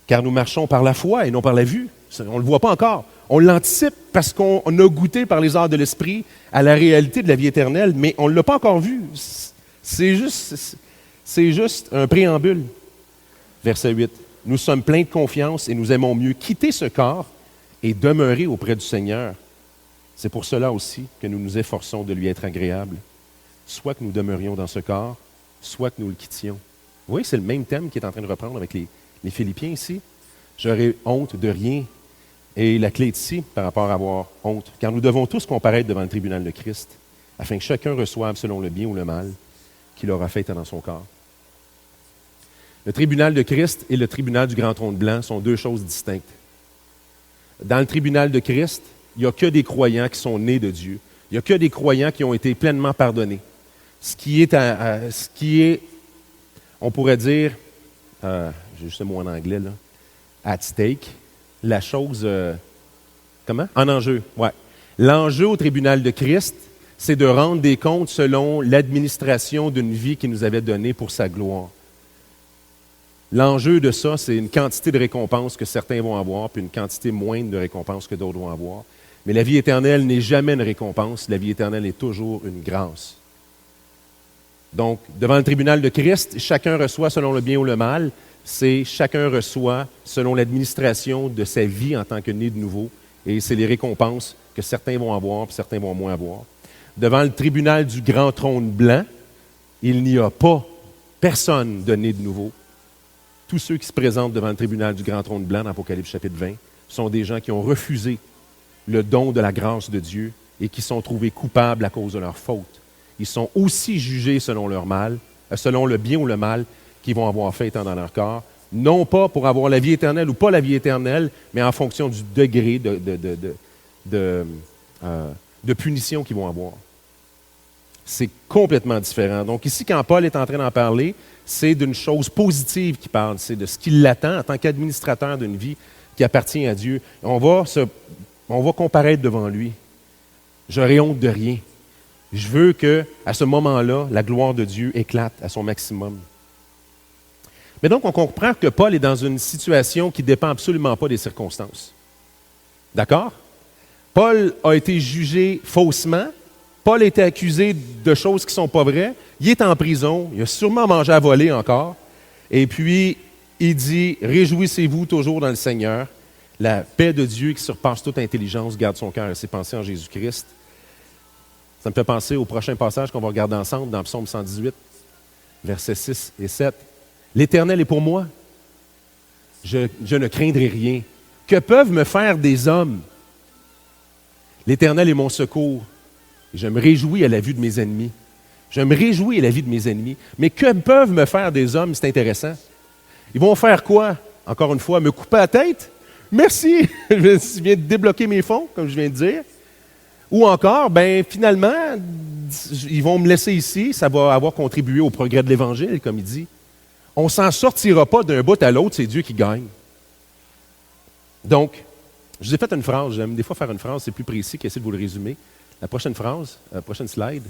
Car nous marchons par la foi et non par la vue. On ne le voit pas encore. On l'anticipe parce qu'on a goûté par les arts de l'esprit à la réalité de la vie éternelle, mais on ne l'a pas encore vu. C'est juste un préambule. Verset 8. Nous sommes pleins de confiance et nous aimons mieux quitter ce corps et demeurer auprès du Seigneur. C'est pour cela aussi que nous nous efforçons de lui être agréables. Soit que nous demeurions dans ce corps, soit que nous le quittions. Vous voyez, c'est le même thème qui est en train de reprendre avec les Philippiens ici. J'aurai honte de rien. Et la clé est ici par rapport à avoir honte. Car nous devons tous comparaître devant le tribunal de Christ, afin que chacun reçoive selon le bien ou le mal qu'il aura fait dans son corps. Le tribunal de Christ et le tribunal du grand trône blanc sont deux choses distinctes. Dans le tribunal de Christ, il n'y a que des croyants qui sont nés de Dieu. Il n'y a que des croyants qui ont été pleinement pardonnés. Ce qui est, on pourrait dire, j'ai juste un mot en anglais, là, at stake, la chose, comment? En enjeu, ouais. L'enjeu au tribunal de Christ, c'est de rendre des comptes selon l'administration d'une vie qu'il nous avait donnée pour sa gloire. L'enjeu de ça, c'est une quantité de récompenses que certains vont avoir, puis une quantité moindre de récompenses que d'autres vont avoir. Mais la vie éternelle n'est jamais une récompense, la vie éternelle est toujours une grâce. Donc, devant le tribunal de Christ, chacun reçoit selon le bien ou le mal, c'est chacun reçoit selon l'administration de sa vie en tant que né de nouveau, et c'est les récompenses que certains vont avoir, puis certains vont moins avoir. Devant le tribunal du grand trône blanc, il n'y a pas personne de né de nouveau. Tous ceux qui se présentent devant le tribunal du grand trône blanc dans Apocalypse chapitre 20 sont des gens qui ont refusé le don de la grâce de Dieu et qui sont trouvés coupables à cause de leurs fautes. Ils sont aussi jugés selon leur mal, selon le bien ou le mal qu'ils vont avoir fait étant dans leur corps, non pas pour avoir la vie éternelle ou pas la vie éternelle, mais en fonction du degré de punition qu'ils vont avoir. C'est complètement différent. Donc ici, quand Paul est en train d'en parler, c'est d'une chose positive qu'il parle, c'est de ce qui l'attend en tant qu'administrateur d'une vie qui appartient à Dieu. On va comparaître devant lui. J'aurai honte de rien. Je veux qu'à ce moment-là, la gloire de Dieu éclate à son maximum. Mais donc, on comprend que Paul est dans une situation qui ne dépend absolument pas des circonstances. D'accord? Paul a été jugé faussement. Paul a été accusé de choses qui ne sont pas vraies. Il est en prison. Il a sûrement mangé à voler encore. Et puis, il dit, « Réjouissez-vous toujours dans le Seigneur. La paix de Dieu qui surpasse toute intelligence garde son cœur et ses pensées en Jésus-Christ. » Ça me fait penser au prochain passage qu'on va regarder ensemble dans Psaume 118, versets 6 et 7. « L'Éternel est pour moi. Je ne craindrai rien. Que peuvent me faire des hommes? L'Éternel est mon secours. Je me réjouis à la vue de mes ennemis. » Je me réjouis à la vie de mes ennemis. Mais que peuvent me faire des hommes? C'est intéressant. Ils vont faire quoi? Encore une fois, me couper la tête? Merci! Je viens de débloquer mes fonds, comme je viens de dire. Ou encore, finalement, ils vont me laisser ici, ça va avoir contribué au progrès de l'Évangile, comme il dit. On ne s'en sortira pas d'un bout à l'autre, c'est Dieu qui gagne. Donc, je vous ai fait une phrase, j'aime des fois faire une phrase, c'est plus précis qu'essayer de vous le résumer. La prochaine phrase, la prochaine slide.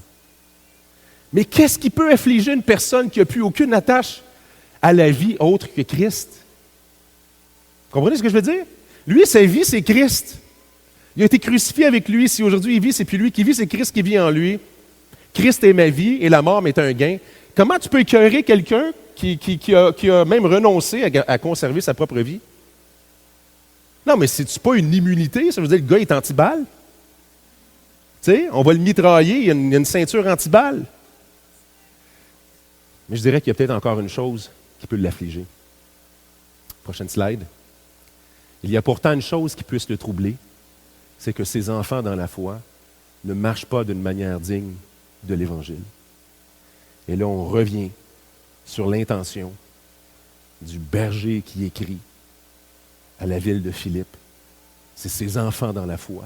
Mais qu'est-ce qui peut affliger une personne qui n'a plus aucune attache à la vie autre que Christ? Vous comprenez ce que je veux dire? Lui, sa vie, c'est Christ. Il a été crucifié avec lui. Si aujourd'hui il vit, c'est plus lui qui vit, c'est Christ qui vit en lui. Christ est ma vie et la mort m'est un gain. Comment tu peux écœurer quelqu'un qui a même renoncé à conserver sa propre vie? Non, mais c'est pas une immunité, ça veut dire que le gars est anti-balle. Tu sais, on va le mitrailler, il y a une ceinture anti-balle. Mais je dirais qu'il y a peut-être encore une chose qui peut l'affliger. Prochaine slide. Il y a pourtant une chose qui puisse le troubler, c'est que ses enfants dans la foi ne marchent pas d'une manière digne de l'Évangile. Et là, on revient sur l'intention du berger qui écrit à la ville de Philippe. C'est ses enfants dans la foi.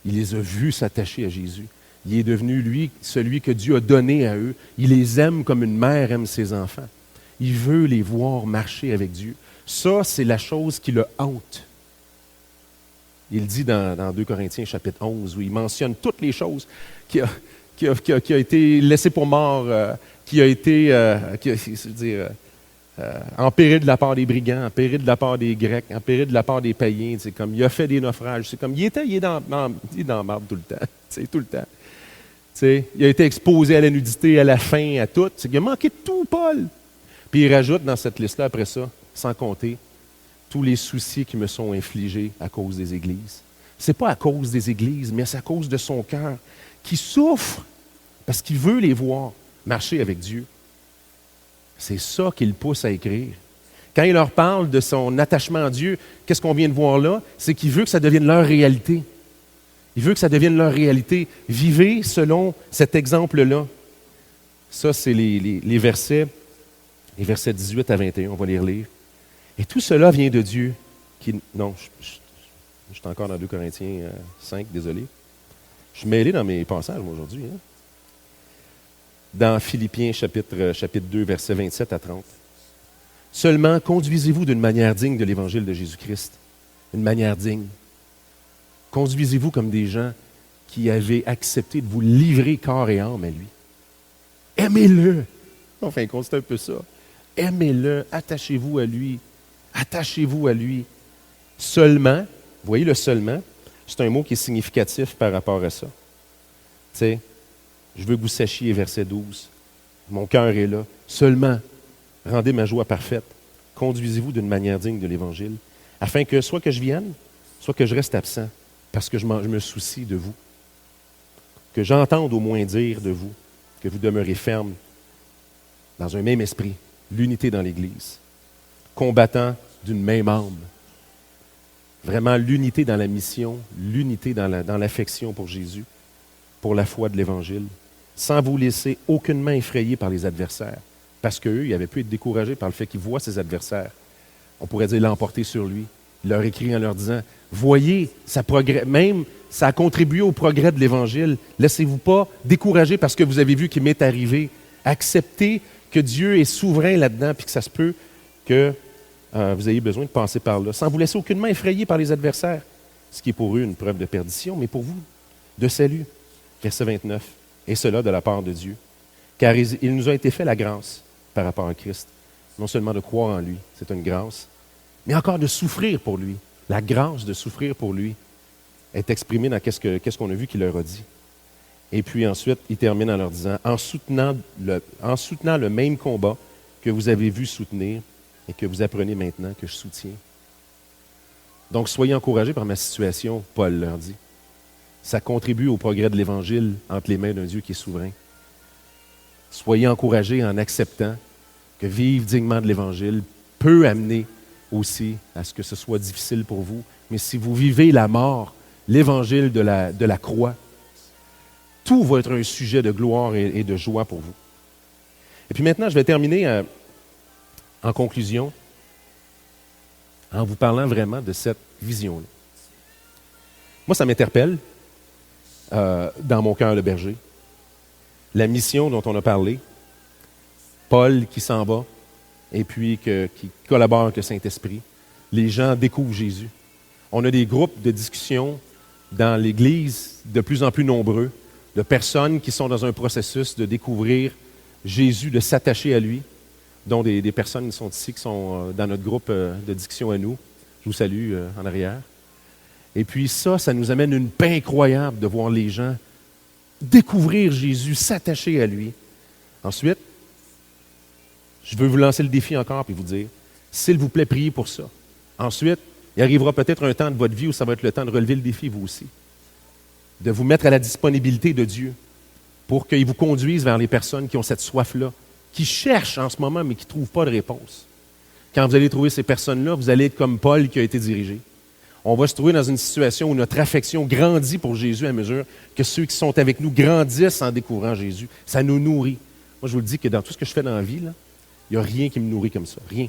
Il les a vus s'attacher à Jésus. Il est devenu, lui, celui que Dieu a donné à eux. Il les aime comme une mère aime ses enfants. Il veut les voir marcher avec Dieu. Ça, c'est la chose qui le hante. Il dit dans 2 Corinthiens chapitre 11, où il mentionne toutes les choses qui a été laissé pour mort, qui a été en péril de la part des brigands, en péril de la part des Grecs, en péril de la part des païens. C'est comme il a fait des naufrages. C'est comme il est dans la marde tout le temps. Tout le temps. Il a été exposé à la nudité, à la faim, à tout. Il a manqué de tout, Paul. Puis il rajoute dans cette liste-là, après ça, sans compter, tous les soucis qui me sont infligés à cause des églises. Ce n'est pas à cause des églises, mais c'est à cause de son cœur qui souffre parce qu'il veut les voir marcher avec Dieu. C'est ça qui le pousse à écrire. Quand il leur parle de son attachement à Dieu, qu'est-ce qu'on vient de voir là? C'est qu'il veut que ça devienne leur réalité. Il veut que ça devienne leur réalité. Vivez selon cet exemple-là. Ça, c'est les versets 18 à 21, on va les relire. Et tout cela vient de Dieu. Non, je suis encore dans 2 Corinthiens 5, désolé. Je suis mêlé dans mes passages aujourd'hui. Hein? Dans Philippiens chapitre 2, versets 27 à 30. Seulement, conduisez-vous d'une manière digne de l'Évangile de Jésus-Christ. Une manière digne. Conduisez-vous comme des gens qui avaient accepté de vous livrer corps et âme à lui. Aimez-le. Enfin, c'est un peu ça. Aimez-le. Attachez-vous à lui. Attachez-vous à lui. Seulement, vous voyez le seulement, c'est un mot qui est significatif par rapport à ça. Tu sais, je veux que vous sachiez, verset 12, mon cœur est là. Seulement, rendez ma joie parfaite. Conduisez-vous d'une manière digne de l'Évangile, afin que soit que je vienne, soit que je reste absent, parce que je me soucie de vous. Que j'entende au moins dire de vous que vous demeurez ferme dans un même esprit, l'unité dans l'Église, combattant d'une même âme. Vraiment l'unité dans la mission, l'unité dans l'affection pour Jésus, pour la foi de l'Évangile, sans vous laisser aucunement effrayer par les adversaires. Parce qu'eux, ils avaient pu être découragés par le fait qu'ils voient ses adversaires. On pourrait dire l'emporter sur lui. Il leur écrit en leur disant, voyez, ça a contribué au progrès de l'Évangile. Laissez-vous pas décourager parce que vous avez vu qu'il m'est arrivé. Acceptez que Dieu est souverain là-dedans, puis que ça se peut que vous ayez besoin de passer par là, sans vous laisser aucunement effrayer par les adversaires, ce qui est pour eux une preuve de perdition, mais pour vous, de salut. Verset 29. Et cela de la part de Dieu. Car il nous a été fait la grâce par rapport à Christ. Non seulement de croire en lui, c'est une grâce, mais encore de souffrir pour lui. La grâce de souffrir pour lui est exprimée dans qu'est-ce qu'on a vu qu'il leur a dit. Et puis ensuite, il termine en leur disant, en soutenant le même combat que vous avez vu soutenir et que vous apprenez maintenant que je soutiens. Donc, soyez encouragés par ma situation, Paul leur dit. Ça contribue au progrès de l'Évangile entre les mains d'un Dieu qui est souverain. Soyez encouragés en acceptant que vivre dignement de l'Évangile peut amener aussi à ce que ce soit difficile pour vous. Mais si vous vivez la mort, l'Évangile de la croix, tout va être un sujet de gloire et de joie pour vous. Et puis maintenant, je vais terminer en conclusion en vous parlant vraiment de cette vision-là. Moi, ça m'interpelle dans mon cœur de berger. La mission dont on a parlé, Paul qui s'en va, et puis qui collabore avec le Saint-Esprit. Les gens découvrent Jésus. On a des groupes de discussion dans l'Église de plus en plus nombreux, de personnes qui sont dans un processus de découvrir Jésus, de s'attacher à lui, dont des personnes qui sont ici, qui sont dans notre groupe de discussion à nous. Je vous salue en arrière. Et puis ça nous amène une paix incroyable de voir les gens découvrir Jésus, s'attacher à lui. Ensuite, je veux vous lancer le défi encore et vous dire, s'il vous plaît, priez pour ça. Ensuite, il arrivera peut-être un temps de votre vie où ça va être le temps de relever le défi, vous aussi. De vous mettre à la disponibilité de Dieu pour qu'il vous conduise vers les personnes qui ont cette soif-là, qui cherchent en ce moment, mais qui ne trouvent pas de réponse. Quand vous allez trouver ces personnes-là, vous allez être comme Paul qui a été dirigé. On va se trouver dans une situation où notre affection grandit pour Jésus à mesure que ceux qui sont avec nous grandissent en découvrant Jésus. Ça nous nourrit. Moi, je vous le dis que dans tout ce que je fais dans la vie, là, il n'y a rien qui me nourrit comme ça. Rien.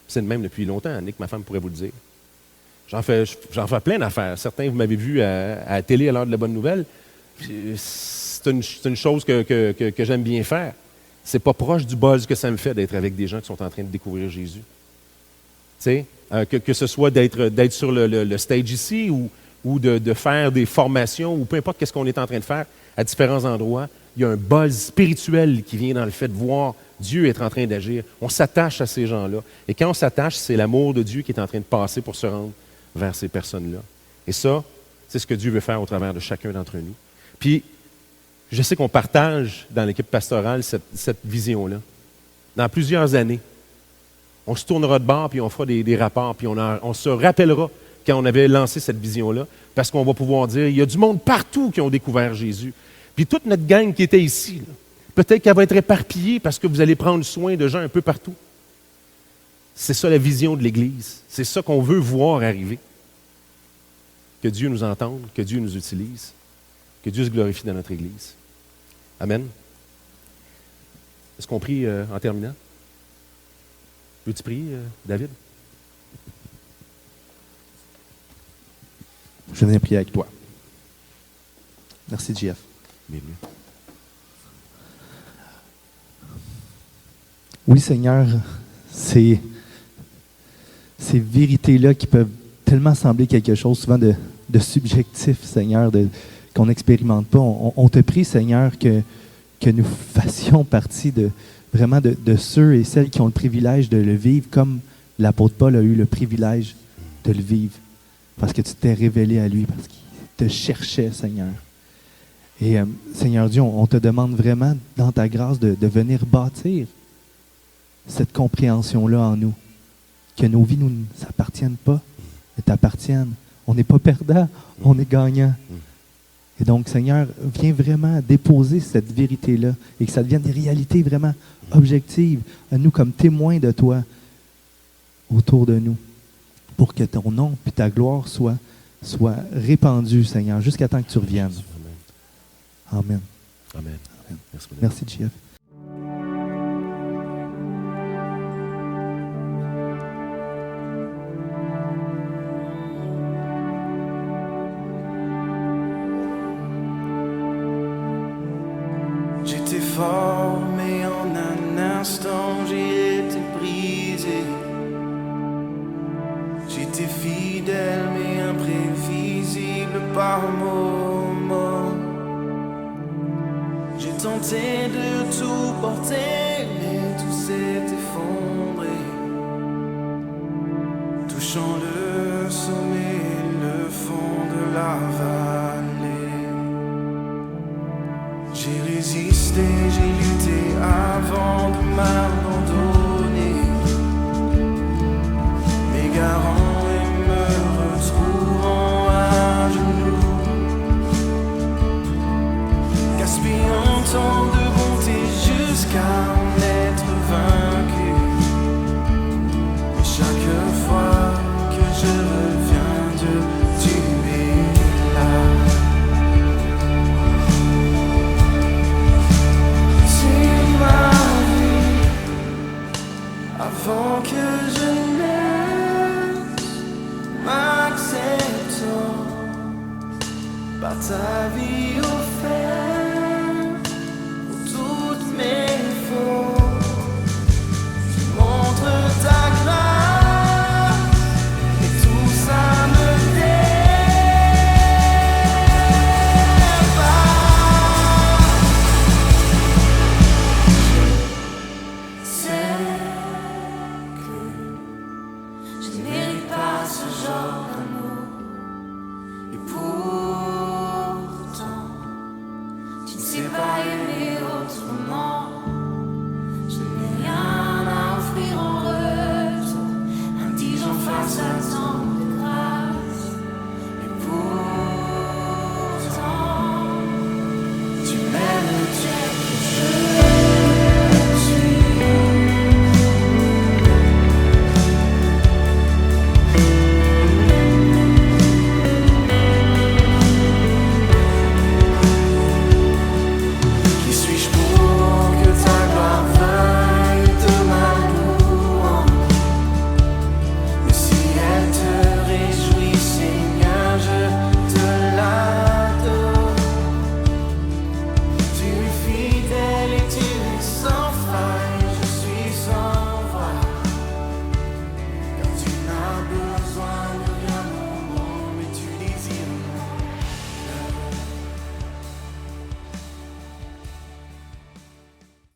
C'est le même depuis longtemps, Nick, ma femme pourrait vous le dire. J'en fais plein d'affaires. Certains, vous m'avez vu à la télé à l'heure de la bonne nouvelle. C'est une chose que j'aime bien faire. C'est pas proche du buzz que ça me fait d'être avec des gens qui sont en train de découvrir Jésus. Tu sais, que ce soit d'être sur le stage ici ou ou de faire des formations ou peu importe ce qu'on est en train de faire à différents endroits, il y a un buzz spirituel qui vient dans le fait de voir Dieu être en train d'agir. On s'attache à ces gens-là. Et quand on s'attache, c'est l'amour de Dieu qui est en train de passer pour se rendre vers ces personnes-là. Et ça, c'est ce que Dieu veut faire au travers de chacun d'entre nous. Puis, je sais qu'on partage dans l'équipe pastorale cette vision-là. Dans plusieurs années, on se tournera de bord puis on fera des rapports, puis on se rappellera quand on avait lancé cette vision-là, parce qu'on va pouvoir dire, il y a du monde partout qui ont découvert Jésus. Puis toute notre gang qui était ici, là, peut-être qu'elle va être éparpillée parce que vous allez prendre soin de gens un peu partout. C'est ça la vision de l'Église. C'est ça qu'on veut voir arriver. Que Dieu nous entende, que Dieu nous utilise, que Dieu se glorifie dans notre Église. Amen. Est-ce qu'on prie en terminant? Veux-tu prier, David? Je viens prier avec toi. Merci, JF. Bienvenue. Oui, Seigneur, ces vérités-là qui peuvent tellement sembler quelque chose souvent de subjectif, Seigneur, qu'on n'expérimente pas. On te prie, Seigneur, que nous fassions partie vraiment de ceux et celles qui ont le privilège de le vivre comme l'apôtre Paul a eu le privilège de le vivre. Parce que tu t'es révélé à lui, parce qu'il te cherchait, Seigneur. Et Seigneur Dieu, on te demande vraiment, dans ta grâce, de venir bâtir cette compréhension-là en nous. Que nos vies ne s'appartiennent pas, mais t'appartiennent. On n'est pas perdant, on est gagnant. Et donc, Seigneur, viens vraiment déposer cette vérité-là et que ça devienne des réalités vraiment objectives, à nous comme témoins de toi autour de nous, pour que ton nom et ta gloire soient répandus, Seigneur, jusqu'à temps que tu reviennes. Amen. Amen. Amen. Merci, Merci, JF. J'étais fort, mais en un instant j'ai été brisé. J'étais fidèle, mais imprévisible par moments. J'ai tenté de tout porter, mais tout s'est effondré. Touchant le sommet et le fond de la vallée. J'ai résisté, j'ai lutté avant de m'abandonner. M'égarant et me retrouvant à genoux. Gaspillant tant de bonté jusqu'à en être vaincu. Et chaque fois que je reviens, Dieu, tu es là. Avant que je naisse, m'acceptant par ta vie.